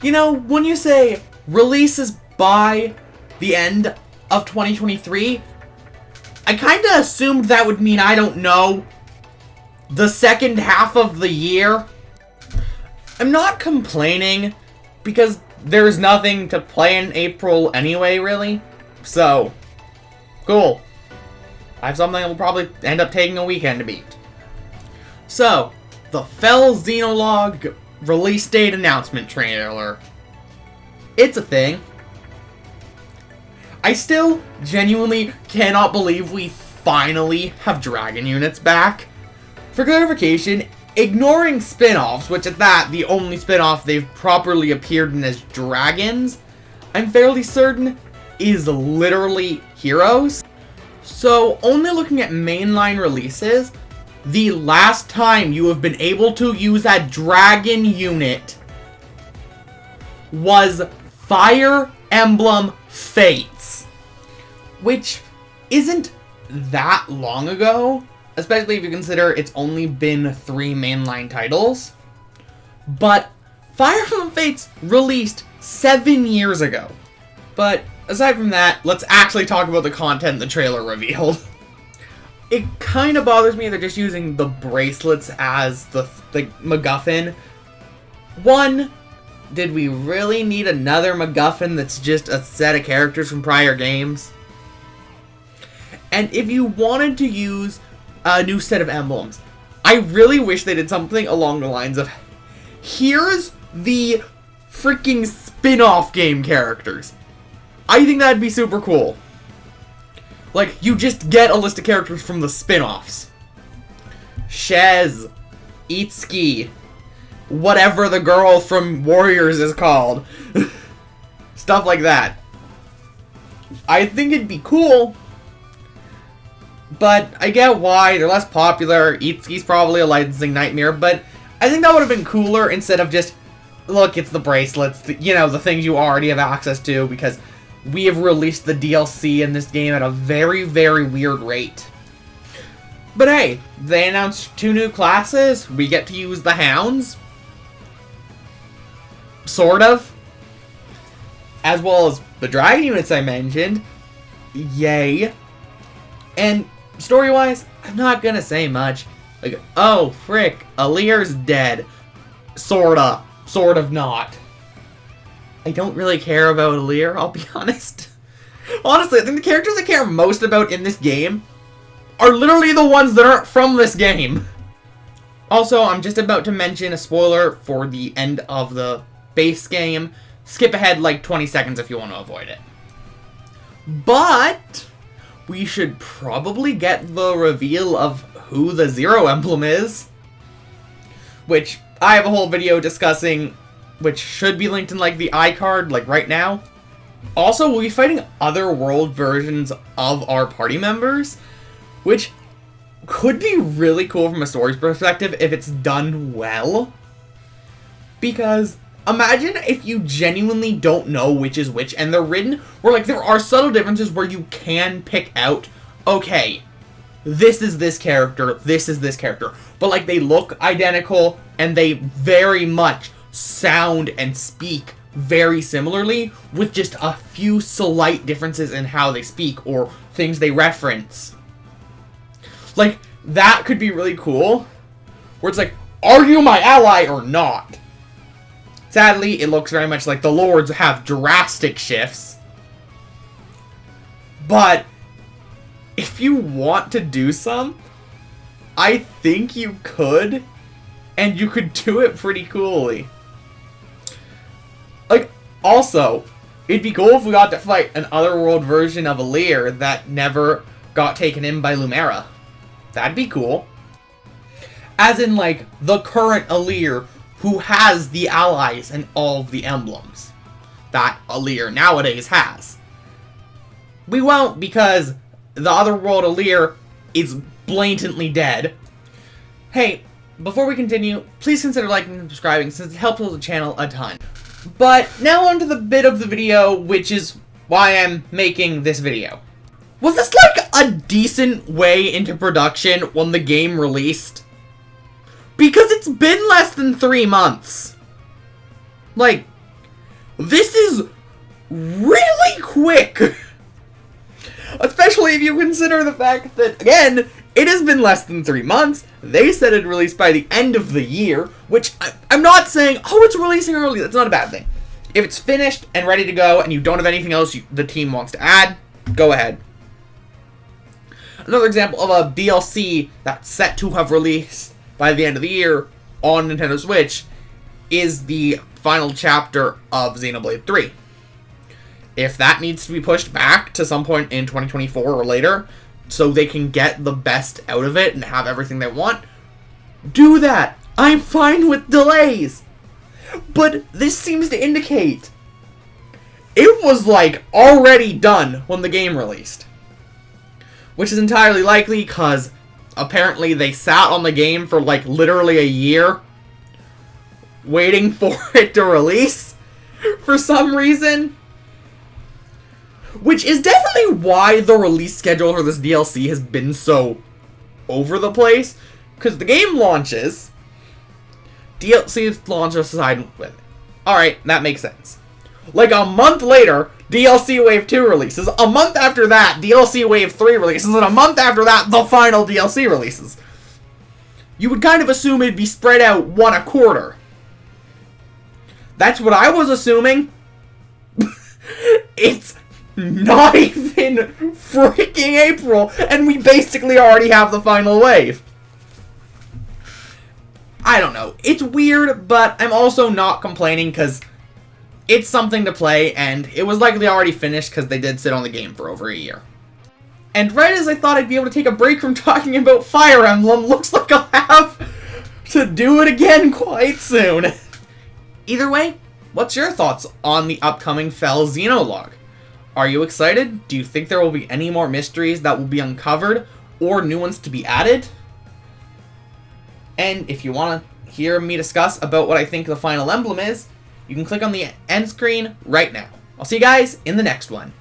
You know, when you say releases by the end of 2023, I kinda assumed that would mean, I don't know, the second half of the year. I'm not complaining, because there's nothing to play in April anyway, really. So, cool. I have something that will probably end up taking a weekend to beat. So, the Fell Xenolouge release date announcement trailer. It's a thing. I still genuinely cannot believe we finally have dragon units back. For clarification, ignoring spin-offs, which at that, the only spin-off they've properly appeared in as dragons, I'm fairly certain is literally heroes. So, only looking at mainline releases, the last time you have been able to use a dragon unit was Fire Emblem Fates, which isn't that long ago, especially if you consider it's only been 3 mainline titles. But Fire Emblem Fates released 7 years ago. But aside from that, let's actually talk about the content the trailer revealed. It kind of bothers me they're just using the bracelets as the MacGuffin. One, did we really need another MacGuffin that's just a set of characters from prior games? And if you wanted to use a new set of emblems, I really wish they did something along the lines of, here's the freaking spin-off game characters. I think that'd be super cool. Like, you just get a list of characters from the spin-offs. Shez, Itsuki, whatever the girl from Warriors is called. Stuff like that. I think it'd be cool, but I get why. They're less popular. Itsuki's probably a licensing nightmare, but I think that would have been cooler instead of just, look, it's the bracelets, the things you already have access to, because we have released the DLC in this game at a very, very weird rate. But hey, they announced 2 new classes. We get to use the Hounds. Sort of. As well as the Dragon units I mentioned. Yay. And story-wise, I'm not gonna say much. Like, oh, frick, Alir's dead. Sorta. Sort of not. I don't really care about Alir, I'll be honest. Honestly, I think the characters I care most about in this game are literally the ones that aren't from this game. Also, I'm just about to mention a spoiler for the end of the base game. Skip ahead like 20 seconds if you want to avoid it. But we should probably get the reveal of who the Zero Emblem is, which I have a whole video discussing, which should be linked in like the iCard like right now. Also, we'll be fighting other world versions of our party members, which could be really cool from a story's perspective if it's done well. Because imagine if you genuinely don't know which is which, and they're written where like there are subtle differences where you can pick out, okay, this is this character, this is this character, but like they look identical and they very much sound and speak very similarly, with just a few slight differences in how they speak or things they reference. Like, that could be really cool, where it's like, are you my ally or not? Sadly, it looks very much like the Lords have drastic shifts. But if you want to do some, I think you could, and you could do it pretty coolly. Like, also, it'd be cool if we got to fight an otherworld version of Alir that never got taken in by Lumera. That'd be cool. As in, like, the current Alir who has the allies and all of the emblems that Alir nowadays has. We won't, because the otherworld Alir is blatantly dead. Hey, before we continue, please consider liking and subscribing since it helps the channel a ton. But now on to the bit of the video, which is why I'm making this video. Was this like a decent way into production when the game released? Because it's been less than 3 months. Like, This is really quick! Especially if you consider the fact that, again, it has been less than 3 months. They said it'd release by the end of the year, which I'm not saying, oh, it's releasing early. That's not a bad thing. If it's finished and ready to go and you don't have anything else the team wants to add, go ahead. Another example of a DLC that's set to have released by the end of the year on Nintendo Switch is the final chapter of Xenoblade 3. If that needs to be pushed back to some point in 2024 or later, so they can get the best out of it and have everything they want, do that. I'm fine with delays. But this seems to indicate it was, like, already done when the game released. Which is entirely likely because apparently they sat on the game for, like, literally a year waiting for it to release for some reason. Which is definitely why the release schedule for this DLC has been so over the place. Because the game launches, DLC launches aside with it. Alright, that makes sense. Like a month later, DLC Wave 2 releases. A month after that, DLC Wave 3 releases. And a month after that, the final DLC releases. You would kind of assume it'd be spread out one a quarter. That's what I was assuming. It's not even freaking April, and we basically already have the final wave. I don't know. It's weird, but I'm also not complaining because it's something to play, and it was likely already finished because they did sit on the game for over a year. And right as I thought I'd be able to take a break from talking about Fire Emblem, looks like I'll have to do it again quite soon. Either way, what's your thoughts on the upcoming Fell Xenolouge? Are you excited? Do you think there will be any more mysteries that will be uncovered or new ones to be added? And if you want to hear me discuss about what I think the final emblem is, you can click on the end screen right now. I'll see you guys in the next one.